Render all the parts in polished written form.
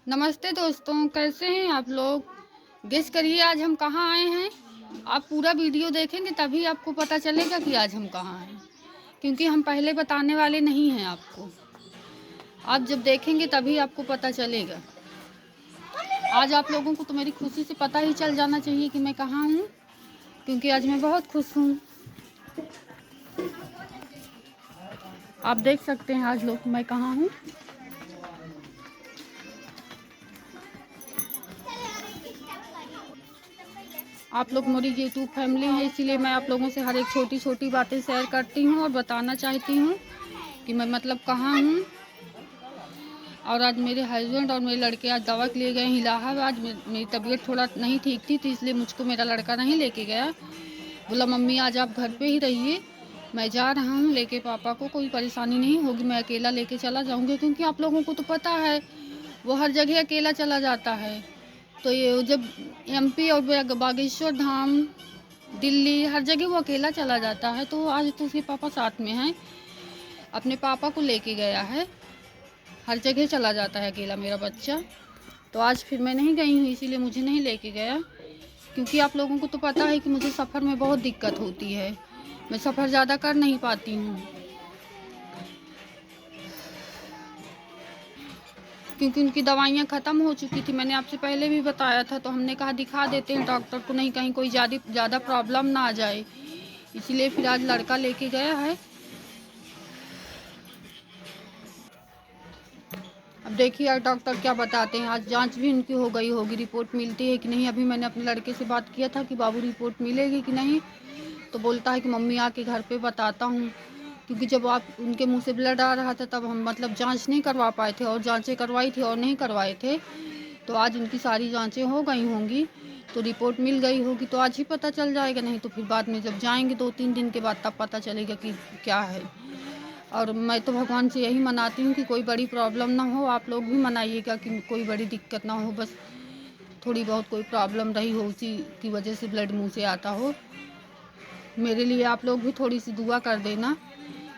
नमस्ते दोस्तों, कैसे हैं आप लोग। गेस करिए आज हम कहाँ आए हैं। आप पूरा वीडियो देखेंगे तभी आपको पता चलेगा कि आज हम कहाँ हैं, क्योंकि हम पहले बताने वाले नहीं हैं आपको। आप जब देखेंगे तभी आपको पता चलेगा। आज आप लोगों को तो मेरी खुशी से पता ही चल जाना चाहिए कि मैं कहाँ हूँ, क्योंकि आज मैं बहुत खुश हूँ। आप देख सकते हैं आज लोग मैं कहाँ हूँ। आप लोग मेरी यूट्यूब फैमिली है, इसीलिए मैं आप लोगों से हर एक छोटी छोटी बातें शेयर करती हूँ और बताना चाहती हूँ कि मैं मतलब कहाँ हूँ। और आज मेरे हस्बैंड और मेरे लड़के आज दवा के लिए गए हैं इलाहाबाद। मेरी तबीयत थोड़ा नहीं ठीक थी, तो इसलिए मुझको मेरा लड़का नहीं लेके गया। बोला मम्मी आज आप घर पे ही रहिए, मैं जा रहा हूँ लेके पापा को, कोई परेशानी नहीं होगी, मैं अकेला लेके चला जाऊँगा। क्योंकि आप लोगों को तो पता है वो हर जगह अकेला चला जाता है। तो ये जब एमपी और बागेश्वर धाम, दिल्ली, हर जगह वो अकेला चला जाता है। तो आज तो उसके पापा साथ में हैं, अपने पापा को लेके गया है। हर जगह चला जाता है अकेला मेरा बच्चा। तो आज फिर मैं नहीं गई हूँ, इसीलिए मुझे नहीं लेके गया। क्योंकि आप लोगों को तो पता है कि मुझे सफ़र में बहुत दिक्कत होती है, मैं सफ़र ज़्यादा कर नहीं पाती हूँ। क्योंकि उनकी दवाइयाँ ख़त्म हो चुकी थी, मैंने आपसे पहले भी बताया था। तो हमने कहा दिखा देते हैं डॉक्टर को, नहीं कहीं कोई ज़्यादा प्रॉब्लम ना आ जाए, इसीलिए फिर आज लड़का लेके गया है। अब देखिए आज डॉक्टर क्या बताते हैं। आज जांच भी उनकी हो गई होगी, रिपोर्ट मिलती है कि नहीं। अभी मैंने अपने लड़के से बात किया था कि बाबू रिपोर्ट मिलेगी कि नहीं, तो बोलता है कि मम्मी आके घर पे बताता हूँ। क्योंकि जब आप उनके मुंह से ब्लड आ रहा था तब हम मतलब जांच नहीं करवा पाए थे, और जांचें करवाई थी और नहीं करवाए थे। तो आज उनकी सारी जांचें हो गई होंगी, तो रिपोर्ट मिल गई होगी, तो आज ही पता चल जाएगा। नहीं तो फिर बाद में जब जाएंगे 2-3 दिन के बाद तब पता चलेगा कि क्या है। और मैं तो भगवान से यही मनाती हूँ कि कोई बड़ी प्रॉब्लम ना हो। आप लोग भी मनाइएगा कि कोई बड़ी दिक्कत ना हो, बस थोड़ी बहुत कोई प्रॉब्लम रही हो उसी की वजह से ब्लड मुंह से आता हो। मेरे लिए आप लोग भी थोड़ी सी दुआ कर देना,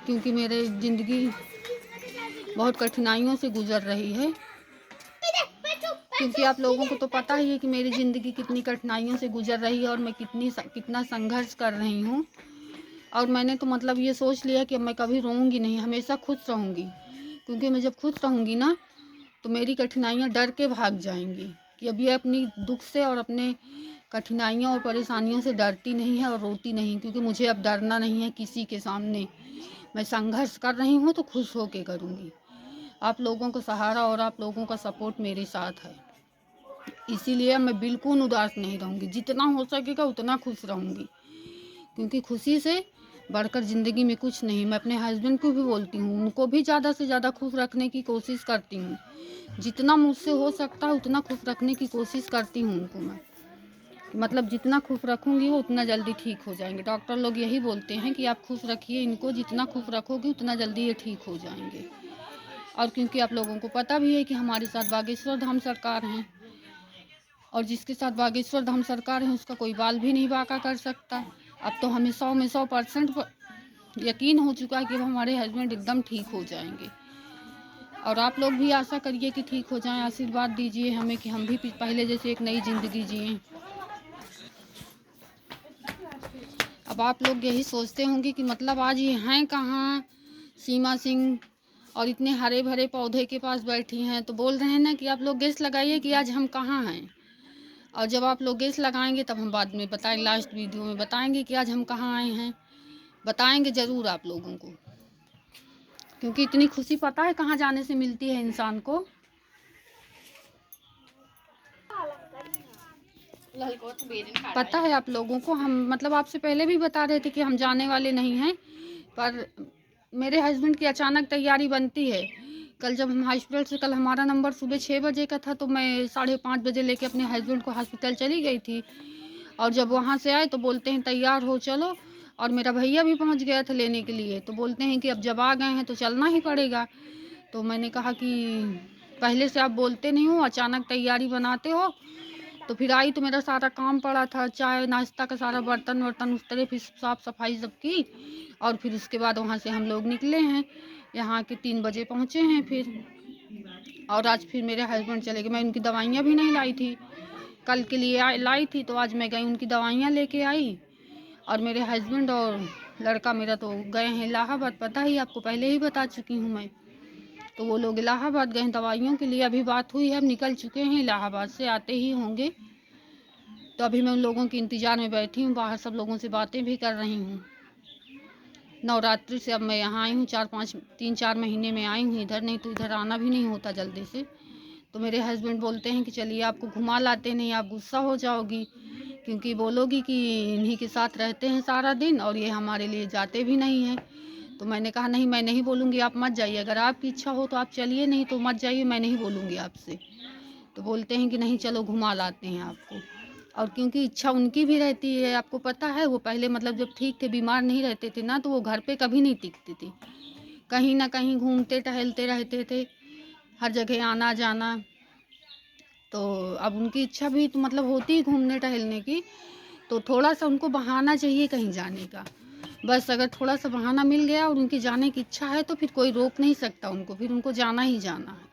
क्योंकि मेरे ज़िंदगी बहुत कठिनाइयों से गुजर रही है। क्योंकि आप लोगों को तो पता ही है कि मेरी ज़िंदगी कितनी कठिनाइयों से गुजर रही है और मैं कितना संघर्ष कर रही हूँ। और मैंने तो मतलब ये सोच लिया कि अब मैं कभी रोऊंगी नहीं, हमेशा खुश रहूँगी। क्योंकि मैं जब खुश रहूँगी ना तो मेरी कठिनाइयाँ डर के भाग जाएंगी। कि अब ये अपनी दुख से और अपने कठिनाइयों और परेशानियों से डरती नहीं है और रोती नहीं, क्योंकि मुझे अब डरना नहीं है किसी के सामने। मैं संघर्ष कर रही हूँ तो खुश होके करूँगी। आप लोगों का सहारा और आप लोगों का सपोर्ट मेरे साथ है, इसीलिए मैं बिल्कुल उदास नहीं रहूँगी। जितना हो सकेगा उतना खुश रहूँगी, क्योंकि खुशी से बढ़कर ज़िंदगी में कुछ नहीं। मैं अपने हस्बैंड को भी बोलती हूँ, उनको भी ज़्यादा से ज़्यादा खुश रखने की कोशिश करती हूँ। जितना मुझसे हो सकता है उतना खुश रखने की कोशिश करती हूँ उनको मैं। मतलब जितना खुश रखूँगी वो उतना जल्दी ठीक हो जाएंगे। डॉक्टर लोग यही बोलते हैं कि आप खुश रखिए इनको, जितना खुश रखोगे उतना जल्दी ये ठीक हो जाएंगे। और क्योंकि आप लोगों को पता भी है कि हमारे साथ बागेश्वर धाम सरकार हैं, और जिसके साथ बागेश्वर धाम सरकार है उसका कोई बाल भी नहीं बांका कर सकता। अब तो हमें 100 में 100% यकीन हो चुका है कि हमारे हस्बैंड एकदम ठीक हो जाएंगे। और आप लोग भी आशा करिए कि ठीक हो जाएं, आशीर्वाद दीजिए हमें कि हम भी पहले जैसे एक नई ज़िंदगी जिएं। अब आप लोग यही सोचते होंगे कि मतलब आज ये हैं कहाँ सीमा सिंह, और इतने हरे भरे पौधे के पास बैठी हैं। तो बोल रहे हैं ना कि आप लोग गेस लगाइए कि आज हम कहाँ हैं। और जब आप लोग गेस लगाएंगे तब हम बाद में बताएं, लास्ट वीडियो में बताएंगे कि आज हम कहाँ आए हैं। बताएंगे ज़रूर आप लोगों को, क्योंकि इतनी खुशी पता है कहाँ जाने से मिलती है इंसान को। पता है आप लोगों को, हम मतलब आपसे पहले भी बता रहे थे कि हम जाने वाले नहीं हैं, पर मेरे हस्बैंड की अचानक तैयारी बनती है। कल जब हम हॉस्पिटल से, कल हमारा नंबर सुबह 6 बजे का था, तो मैं 5:30 बजे लेके अपने हस्बैंड को हॉस्पिटल चली गई थी। और जब वहाँ से आए तो बोलते हैं तैयार हो चलो। और मेरा भैया भी पहुँच गया था लेने के लिए, तो बोलते हैं कि अब जब आ गए हैं तो चलना ही पड़ेगा। तो मैंने कहा कि पहले से आप बोलते नहीं हो, अचानक तैयारी बनाते हो। तो फिर आई तो मेरा सारा काम पड़ा था, चाय नाश्ता का सारा बर्तन वर्तन उस तरह, फिर साफ़ सफाई सब की। और फिर उसके बाद वहाँ से हम लोग निकले हैं, यहाँ के 3 बजे पहुँचे हैं। फिर और आज फिर मेरे हस्बैंड चले गए। मैं उनकी दवाइयाँ भी नहीं लाई थी, कल के लिए लाई थी, तो आज मैं गई उनकी दवाइयाँ लेके आई। और मेरे हस्बैंड और लड़का मेरा तो गए हैं इलाहाबाद, पता ही आपको पहले ही बता चुकी हूँ मैं। तो वो लोग इलाहाबाद गए हैं दवाइयों के लिए। अभी बात हुई है, अब निकल चुके हैं, इलाहाबाद से आते ही होंगे। तो अभी मैं उन लोगों के इंतज़ार में बैठी हूँ, बाहर सब लोगों से बातें भी कर रही हूँ। नवरात्रि से अब मैं यहाँ आई हूँ, 3-4 महीने में आई हूँ इधर, नहीं तो इधर आना भी नहीं होता जल्दी से। तो मेरे हस्बैंड बोलते हैं कि चलिए आपको घुमा लाते, नहीं आप गुस्सा हो जाओगी, क्योंकि बोलोगी कि इन्हीं के साथ रहते हैं सारा दिन और ये हमारे लिए जाते भी नहीं हैं। तो मैंने कहा नहीं, मैं नहीं बोलूँगी, आप मत जाइए, अगर आपकी इच्छा हो तो आप चलिए, नहीं तो मत जाइए, मैं नहीं बोलूँगी आपसे। तो बोलते हैं कि नहीं चलो घुमा लाते हैं आपको। और क्योंकि इच्छा उनकी भी रहती है, आपको पता है वो पहले मतलब जब ठीक थे, बीमार नहीं रहते थे ना, तो वो घर पे कभी नहीं टिकती थी, कहीं ना कहीं घूमते टहलते रहते थे, हर जगह आना जाना। तो अब उनकी इच्छा भी तो मतलब होती है घूमने टहलने की, तो थोड़ा सा उनको बहाना चाहिए कहीं जाने का। बस अगर थोड़ा सा बहाना मिल गया और उनकी जाने की इच्छा है तो फिर कोई रोक नहीं सकता उनको, फिर उनको जाना ही जाना है।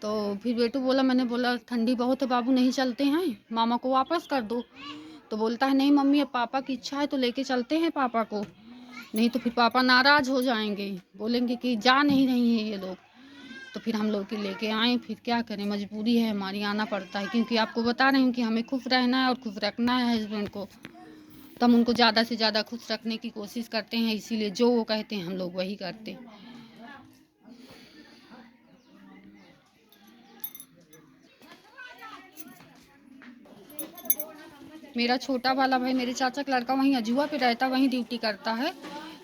तो फिर बेटू बोला, मैंने बोला ठंडी बहुत है बाबू, नहीं चलते हैं, मामा को वापस कर दो। तो बोलता है नहीं मम्मी, अब पापा की इच्छा है तो लेके चलते हैं पापा को, नहीं तो फिर पापा नाराज़ हो जाएंगे, बोलेंगे कि जा नहीं रही हैं ये लोग। तो फिर हम लोग के लेके आए, फिर क्या करें, मजबूरी है हमारी, आना पड़ता है, क्योंकि आपको बता रही हूँ कि हमें खुश रहना है और खुश रखना है हस्बैंड को। तो हम उनको ज़्यादा से ज़्यादा खुश रखने की कोशिश करते हैं, इसीलिए जो वो कहते हैं हम लोग वही करते हैं। मेरा छोटा वाला भाई, मेरे चाचा का लड़का, वहीं अजुआ पे रहता, वहीं ड्यूटी करता है।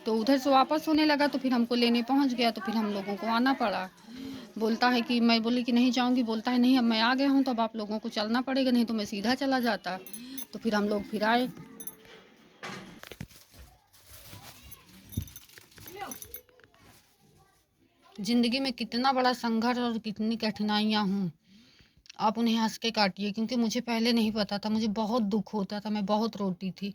तो उधर से वापस होने लगा तो फिर हमको लेने पहुंच गया, तो फिर हम लोगों को आना पड़ा। बोलता है कि मैं बोली कि नहीं जाऊंगी, बोलता है नहीं अब मैं आ गया हूँ तो अब आप लोगों को चलना पड़ेगा, नहीं तो मैं सीधा चला जाता। तो फिर हम लोग फिर आए। ज़िंदगी में कितना बड़ा संघर्ष और कितनी कठिनाइयाँ हूँ, आप उन्हें हंस के काटिए, क्योंकि मुझे पहले नहीं पता था, मुझे बहुत दुख होता था, मैं बहुत रोती थी।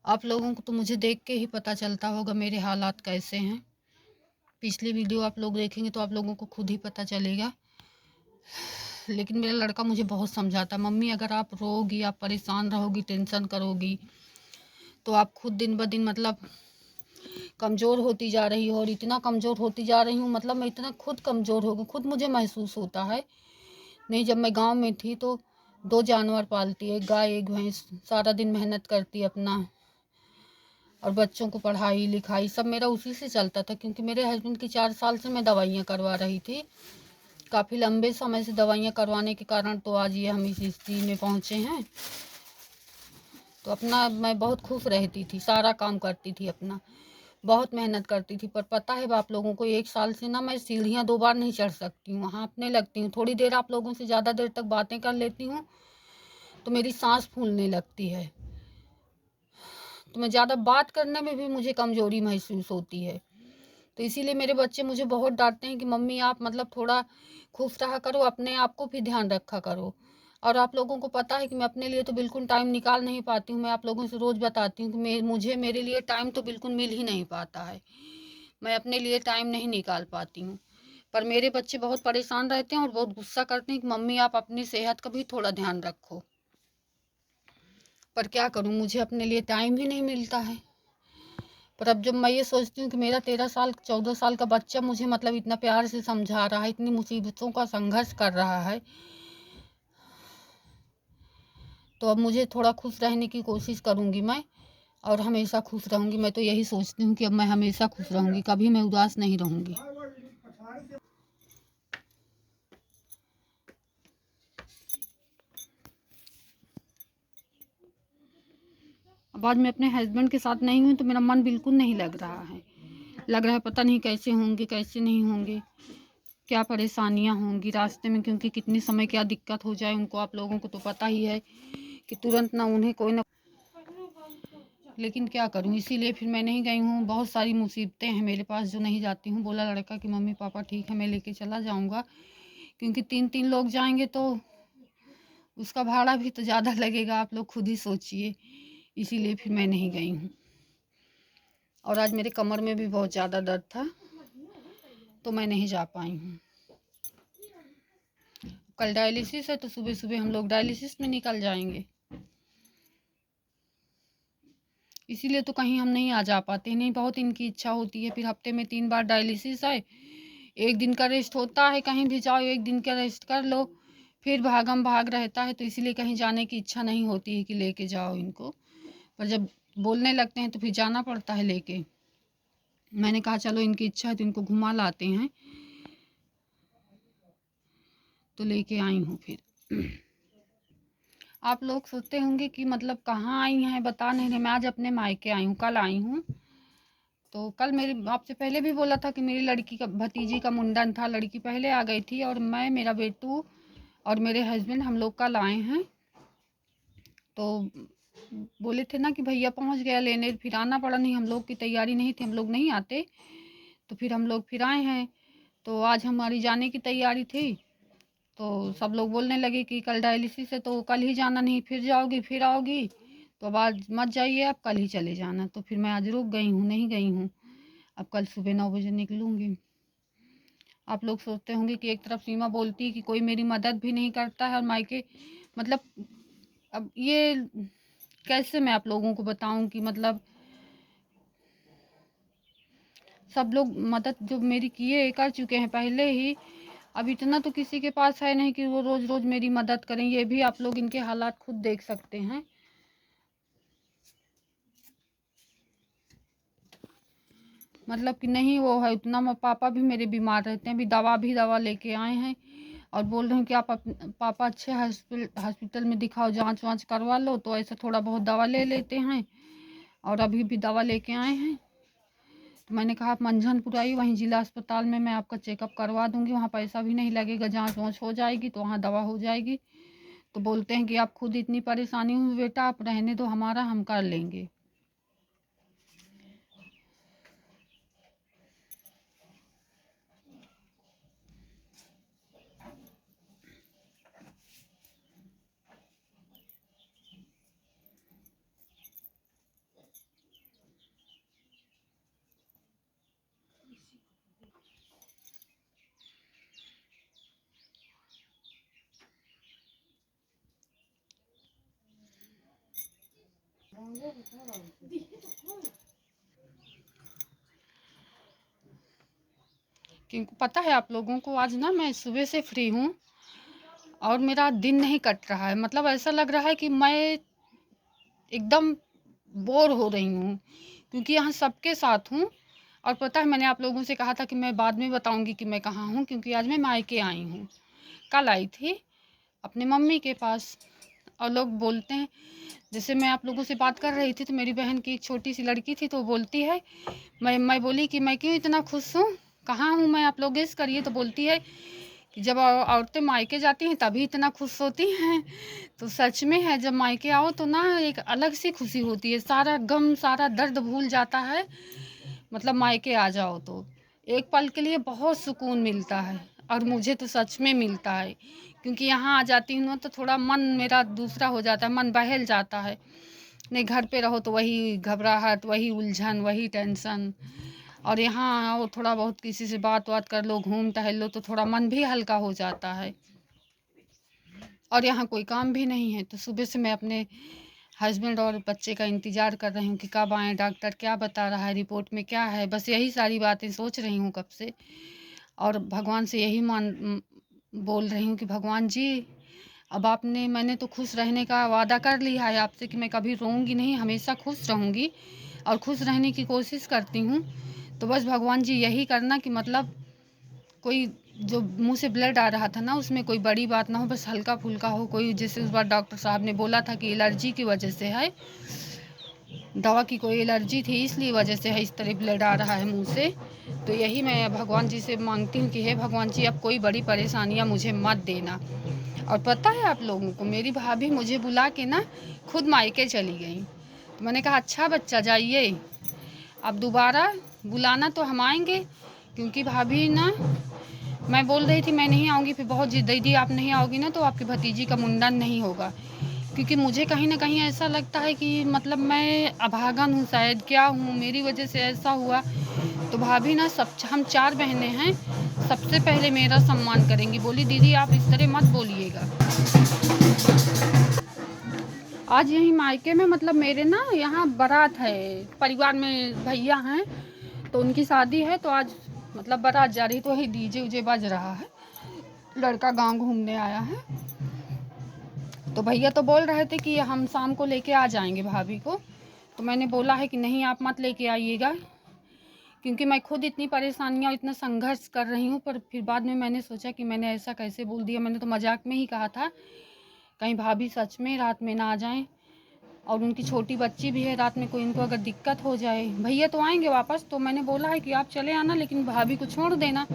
आप लोगों को तो मुझे देख के ही पता चलता होगा मेरे हालात कैसे हैं। पिछली वीडियो आप लोग देखेंगे तो आप लोगों को खुद ही पता चलेगा। लेकिन मेरा लड़का मुझे बहुत समझाता, मम्मी अगर आप रोगी, आप परेशान रहोगी, टेंशन करोगी, तो आप खुद दिन ब दिन मतलब कमज़ोर होती जा रही हो, और इतना कमज़ोर होती जा रही हूँ, मतलब मैं इतना खुद कमज़ोर हो गई, खुद मुझे महसूस होता है। नहीं, जब मैं गांव में थी तो 2 जानवर पालती, एक गाय एक भैंस, सारा दिन मेहनत करती अपना, और बच्चों को पढ़ाई लिखाई सब मेरा उसी से चलता था, क्योंकि मेरे हस्बैंड की 4 साल से मैं दवाइयाँ करवा रही थी, काफ़ी लंबे समय से दवाइयाँ करवाने के कारण तो आज ये हम इस स्थिति में पहुँचे हैं। तो अपना मैं बहुत खुश रहती थी, सारा काम करती थी अपना, बहुत मेहनत करती थी। पर पता है आप लोगों को, 1 साल से ना मैं सीढ़ियाँ 2 बार नहीं चढ़ सकती हूँ, हाँफने लगती हूँ। थोड़ी देर आप लोगों से ज़्यादा देर तक बातें कर लेती हूँ तो मेरी सांस फूलने लगती है। तो मैं ज़्यादा बात करने में भी मुझे कमज़ोरी महसूस होती है। तो इसीलिए मेरे बच्चे मुझे बहुत डांटते हैं कि मम्मी आप मतलब थोड़ा खुश रहा करो, अपने आप को भी ध्यान रखा करो। और आप लोगों को पता है कि मैं अपने लिए तो बिल्कुल टाइम निकाल नहीं पाती हूँ। मैं आप लोगों से रोज़ बताती हूँ कि मुझे मेरे लिए टाइम तो बिल्कुल मिल ही नहीं पाता है, मैं अपने लिए टाइम नहीं निकाल पाती हूँ। पर मेरे बच्चे बहुत परेशान रहते हैं और बहुत गुस्सा करते हैं कि मम्मी आप अपनी सेहत का भी थोड़ा ध्यान रखो। पर क्या करूँ, मुझे अपने लिए टाइम ही नहीं मिलता है। पर अब जब मैं ये सोचती हूँ कि मेरा 13 साल 14 साल का बच्चा मुझे मतलब इतना प्यार से समझा रहा है, इतनी मुसीबतों का संघर्ष कर रहा है, तो अब मुझे थोड़ा खुश रहने की कोशिश करूँगी मैं, और हमेशा खुश रहूँगी। मैं तो यही सोचती हूँ कि अब मैं हमेशा खुश रहूँगी, कभी मैं उदास नहीं रहूँगी। अब आज मैं अपने हस्बैंड के साथ नहीं हूँ तो मेरा मन बिल्कुल नहीं लग रहा है, लग रहा है पता नहीं कैसे होंगे कैसे नहीं होंगे, क्या परेशानियाँ होंगी रास्ते में, क्योंकि कितनी समय क्या दिक्कत हो जाए उनको, आप लोगों को तो पता ही है कि तुरंत ना उन्हें कोई ना। लेकिन क्या करूं, इसीलिए फिर मैं नहीं गई हूँ। बहुत सारी मुसीबतें हैं मेरे पास जो नहीं जाती हूँ। बोला लड़का कि मम्मी पापा ठीक है मैं लेके चला जाऊँगा, क्योंकि 3-3 लोग जाएंगे तो उसका भाड़ा भी तो ज़्यादा लगेगा, आप लोग खुद ही सोचिए। इसीलिए फिर मैं नहीं गई हूँ। और आज मेरे कमर में भी बहुत ज़्यादा दर्द था तो मैं नहीं जा पाई हूँ। कल डायलिसिस है तो सुबह सुबह हम लोग डायलिसिस में निकल जाएंगे, इसीलिए तो कहीं हम नहीं आ जा पाते। नहीं, बहुत इनकी इच्छा होती है, फिर हफ्ते में 3 बार डायलिसिस है, एक दिन का रेस्ट होता है, कहीं भी जाओ एक दिन का रेस्ट कर लो, फिर भागम भाग रहता है, तो इसीलिए कहीं जाने की इच्छा नहीं होती है कि लेके जाओ इनको। पर जब बोलने लगते हैं तो फिर जाना पड़ता है लेके। मैंने कहा चलो इनकी इच्छा है तो इनको घुमा लाते हैं, तो लेके आई हूँ। फिर आप लोग सोचते होंगे कि मतलब कहाँ आई हैं, बता नहीं रहे। मैं आज अपने मायके आई हूँ, कल आई हूँ। तो कल मेरी आपसे पहले भी बोला था कि मेरी लड़की का भतीजी का मुंडन था, लड़की पहले आ गई थी, और मैं, मेरा बेटू और मेरे हस्बैंड हम लोग कल आए हैं। तो बोले थे ना कि भैया पहुंच गया लेने, फिर आना पड़ा, नहीं हम लोग की तैयारी नहीं थी, हम लोग नहीं आते, तो फिर हम लोग फिर आए हैं। तो आज हमारी जाने की तैयारी थी, तो सब लोग बोलने लगे कि कल डायलिसिस है तो कल ही जाना, नहीं फिर जाओगी फिर आओगी, तो अब आज मत जाइए, आप कल ही चले जाना। तो फिर मैं आज रुक गई हूँ, नहीं गई हूँ, अब कल सुबह 9 बजे निकलूँगी। आप लोग सोचते होंगे कि एक तरफ सीमा बोलती है कि कोई मेरी मदद भी नहीं करता है, और मायके मतलब अब ये कैसे मैं आप लोगों को बताऊं कि मतलब सब लोग मदद जो मेरी किए कर चुके हैं पहले ही, अब इतना तो किसी के पास है नहीं कि वो रोज़ रोज़ मेरी मदद करें। ये भी आप लोग इनके हालात खुद देख सकते हैं। मतलब कि नहीं वो है उतना, पापा भी मेरे बीमार रहते हैं, भी दवा लेके आए हैं, और बोल रहे हैं कि आप पापा अच्छे हॉस्पिटल में दिखाओ, जांच वांच करवा लो, तो ऐसा थोड़ा बहुत दवा ले लेते हैं, और अभी भी दवा लेके आए हैं। तो मैंने कहा आप मंझनपुर आई, वहीं जिला अस्पताल में मैं आपका चेकअप करवा दूंगी, वहाँ पैसा भी नहीं लगेगा, जांच वाँच हो जाएगी तो वहाँ दवा हो जाएगी। तो बोलते हैं कि आप खुद इतनी परेशानी हुई बेटा, आप रहने दो, हमारा हम कर लेंगे। क्योंकि पता है आप लोगों को, आज ना मैं सुबह से फ्री हूँ और मेरा दिन नहीं कट रहा है। मतलब ऐसा लग रहा है कि मैं एकदम बोर हो रही हूँ, क्योंकि यहाँ सबके साथ हूँ। और पता है मैंने आप लोगों से कहा था कि मैं बाद में बताऊँगी कि मैं कहाँ हूँ, क्योंकि आज मैं मायके आई हूँ। कल आई थी अपने मम्मी के पास, और लोग बोलते हैं, जैसे मैं आप लोगों से बात कर रही थी तो मेरी बहन की एक छोटी सी लड़की थी, तो बोलती है, मैं बोली कि मैं क्यों इतना खुश हूँ, कहाँ हूँ मैं, आप लोग गेस करिए। तो बोलती है कि जब औरतें मायके जाती हैं तभी इतना खुश होती हैं। तो सच में है, जब मायके आओ तो ना एक अलग सी खुशी होती है, सारा गम सारा दर्द भूल जाता है। मतलब मायके आ जाओ तो एक पल के लिए बहुत सुकून मिलता है, और मुझे तो सच में मिलता है, क्योंकि यहाँ आ जाती हूँ तो थोड़ा मन मेरा दूसरा हो जाता है, मन बहल जाता है। नहीं घर पे रहो तो वही घबराहट, वही उलझन, वही टेंशन, और यहाँ आओ थोड़ा बहुत किसी से बात कर लो, घूम टहल लो, तो थोड़ा मन भी हल्का हो जाता है। और यहाँ कोई काम भी नहीं है, तो सुबह से मैं अपने हस्बैंड और बच्चे का इंतज़ार कर रही हूँ कि कब आएँ, डॉक्टर क्या बता रहा है, रिपोर्ट में क्या है, बस यही सारी बातें सोच रही हूँ कब से। और भगवान से यही बोल रही हूँ कि भगवान जी, अब मैंने तो खुश रहने का वादा कर लिया है आपसे कि मैं कभी रोऊंगी नहीं, हमेशा खुश रहूँगी, और खुश रहने की कोशिश करती हूँ। तो बस भगवान जी यही करना कि मतलब कोई जो मुंह से ब्लड आ रहा था ना, उसमें कोई बड़ी बात ना हो, बस हल्का फुल्का हो। कोई जैसे उस बार डॉक्टर साहब ने बोला था कि एलर्जी की वजह से है, दवा की कोई एलर्जी थी इसलिए वजह से है, इस तरह ब्लड आ रहा है मुंह से। तो यही मैं भगवान जी से मांगती हूँ कि हे भगवान जी, अब कोई बड़ी परेशानियाँ मुझे मत देना। और पता है आप लोगों को, मेरी भाभी मुझे बुला के ना खुद मायके चली गई। तो मैंने कहा अच्छा बच्चा जाइए, अब दोबारा बुलाना तो हम आएंगे, क्योंकि भाभी ना, मैं बोल रही थी मैं नहीं आऊँगी, फिर बहुत जिद दीदी आप नहीं आओगी ना तो आपकी भतीजी का मुंडन नहीं होगा। क्योंकि मुझे कहीं ना कहीं ऐसा लगता है कि मतलब मैं अभागन हूँ, शायद क्या हूँ, मेरी वजह से ऐसा हुआ। तो भाभी ना, सब हम 4 बहनें हैं, सबसे पहले मेरा सम्मान करेंगी। बोली दीदी आप इस तरह मत बोलिएगा। आज यहीं मायके में मतलब मेरे ना यहाँ बारात है, परिवार में भैया हैं तो उनकी शादी है, तो आज मतलब बारात जा रही, तो वही डीजे उजे बज रहा है, लड़का गांव घूमने आया है। तो भैया तो बोल रहे थे कि हम शाम को लेके आ जाएंगे भाभी को, तो मैंने बोला है कि नहीं आप मत लेके आइएगा, क्योंकि मैं खुद इतनी परेशानियाँ इतना संघर्ष कर रही हूँ। पर फिर बाद में मैंने सोचा कि मैंने ऐसा कैसे बोल दिया। मैंने तो मजाक में ही कहा था, कहीं भाभी सच में रात में ना आ जाएं, और उनकी छोटी बच्ची भी है, रात में कोई इनको अगर दिक्कत हो जाए। भैया तो आएंगे वापस, तो मैंने बोला है कि आप चले आना लेकिन भाभी को छोड़ देना।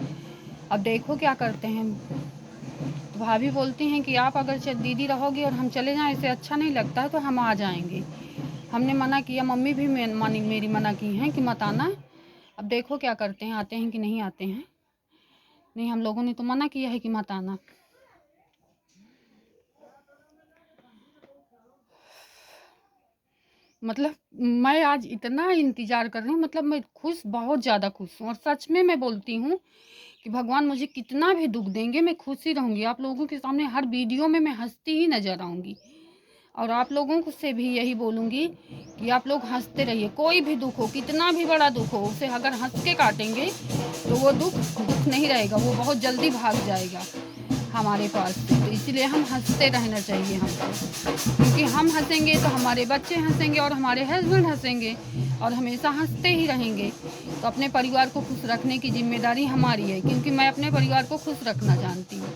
अब देखो क्या करते हैं। तो भाभी बोलती हैं कि आप अगर दीदी रहोगी और हम चले जाएं, इसे अच्छा नहीं लगता है, तो हम आ जाएंगे। हमने मना किया, मम्मी भी मेरी मना की हैं कि मत आना। अब देखो क्या करते हैं, आते हैं कि नहीं आते हैं। नहीं, हम लोगों ने तो मना किया है कि मत आना। मतलब मैं आज इतना इंतज़ार कर रही हूँ, मतलब मैं खुश, बहुत ज़्यादा खुश हूँ। और सच में मैं बोलती हूँ कि भगवान मुझे कितना भी दुख देंगे, मैं खुश ही रहूँगी। आप लोगों के सामने हर वीडियो में मैं हंसती ही नज़र आऊँगी। और आप लोगों को से भी यही बोलूँगी कि आप लोग हंसते रहिए। कोई भी दुख हो, कितना भी बड़ा दुख हो, उसे अगर हंस के काटेंगे तो वो दुख नहीं रहेगा, वो बहुत जल्दी भाग जाएगा हमारे पास। तो इसलिए हम हंसते रहना चाहिए हमको, क्योंकि हम हंसेंगे तो हमारे बच्चे हंसेंगे और हमारे हस्बैंड हंसेंगे, और हमेशा हंसते ही रहेंगे। तो अपने परिवार को खुश रखने की जिम्मेदारी हमारी है, क्योंकि मैं अपने परिवार को खुश रखना जानती हूँ।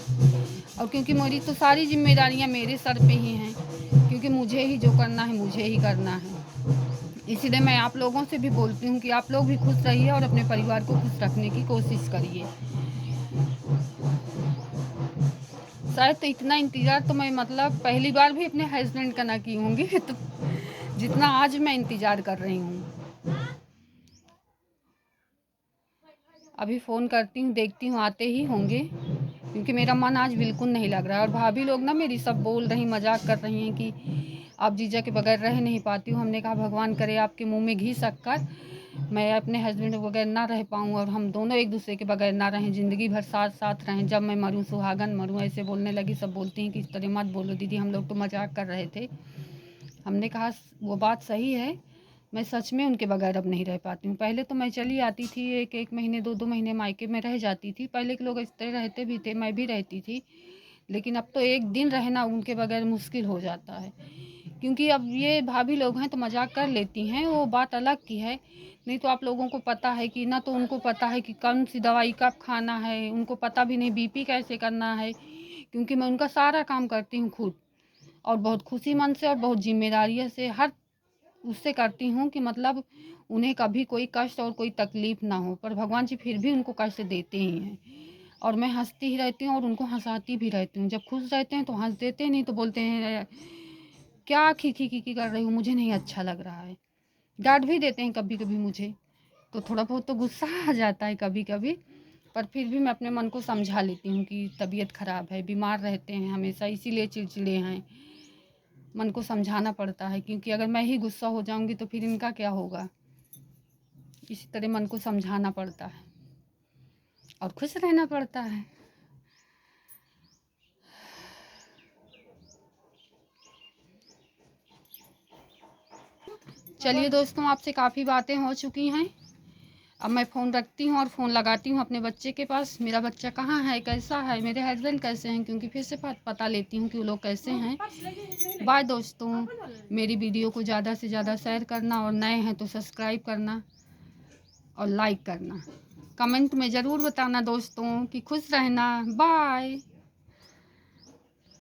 और क्योंकि मेरी तो सारी जिम्मेदारियाँ मेरे सर पे ही हैं, क्योंकि मुझे ही जो करना है मुझे ही करना है। इसीलिए मैं आप लोगों से भी बोलती हूँ कि आप लोग भी खुश रहिए और अपने परिवार को खुश रखने की कोशिश करिए। शायद तो इतना इंतज़ार तो मैं मतलब पहली बार भी अपने हस्बैंड का ना की होंगी, तो जितना आज मैं इंतज़ार कर रही हूँ। अभी फ़ोन करती हूँ, देखती हूँ आते ही होंगे, क्योंकि मेरा मन आज बिल्कुल नहीं लग रहा है। और भाभी लोग ना मेरी सब बोल रही, मजाक कर रही हैं कि आप जीजा के बगैर रह नहीं पाती हूँ। हमने कहा भगवान करे आपके मुंह में घी शक्कर मैं अपने हस्बैंड के बगैर ना रह पाऊँ, और हम दोनों एक दूसरे के बगैर ना रहें, ज़िंदगी भर साथ साथ रहें। जब मैं मरूँ सुहागन मरूँ, ऐसे बोलने लगी। सब बोलती हैं कि इस तरह मत बोलो दीदी, हम लोग तो मजाक कर रहे थे। हमने कहा वो बात सही है, मैं सच में उनके बगैर अब नहीं रह पाती हूँ। पहले तो मैं चली आती थी, एक महीने 2 महीने मायके में रह जाती थी। पहले के लोग इस तरह रहते भी थे, मैं भी रहती थी, लेकिन अब तो एक दिन रहना उनके बगैर मुश्किल हो जाता है। क्योंकि अब ये भाभी लोग हैं तो मजाक कर लेती हैं, वो बात अलग की है। नहीं तो आप लोगों को पता है कि ना, तो उनको पता है कि कौन सी दवाई कब खाना है, उनको पता भी नहीं बीपी कैसे करना है, क्योंकि मैं उनका सारा काम करती हूँ खुद, और बहुत खुशी मन से और बहुत जिम्मेदारी से हर उससे करती हूँ कि मतलब उन्हें कभी कोई कष्ट और कोई तकलीफ़ ना हो। पर भगवान जी फिर भी उनको कष्ट देते ही हैं, और मैं हंसती ही रहती हूँ और उनको हंसाती भी रहती हूँ। जब खुश रहते हैं तो हंस देते हैं, नहीं तो बोलते हैं क्या खी कर रही हूँ, मुझे नहीं अच्छा लग रहा है। डांट भी देते हैं कभी कभी मुझे, तो थोड़ा बहुत तो गुस्सा आ जाता है कभी कभी। पर फिर भी मैं अपने मन को समझा लेती हूँ कि तबीयत ख़राब है, बीमार रहते हैं हमेशा, इसीलिए चिड़चिड़े हैं। मन को समझाना पड़ता है, क्योंकि अगर मैं ही गुस्सा हो जाऊंगी तो फिर इनका क्या होगा। इसी तरह मन को समझाना पड़ता है और खुश रहना पड़ता है। चलिए दोस्तों, आपसे काफ़ी बातें हो चुकी हैं। अब मैं फ़ोन रखती हूँ और फ़ोन लगाती हूँ अपने बच्चे के पास। मेरा बच्चा कहाँ है, कैसा है, मेरे हस्बैंड कैसे हैं, क्योंकि फिर से पता लेती हूँ कि वो लोग कैसे हैं। बाय दोस्तों, मेरी वीडियो को ज़्यादा से ज़्यादा शेयर करना, और नए हैं तो सब्सक्राइब करना और लाइक करना। कमेंट में ज़रूर बताना दोस्तों कि खुश रहना। बाय।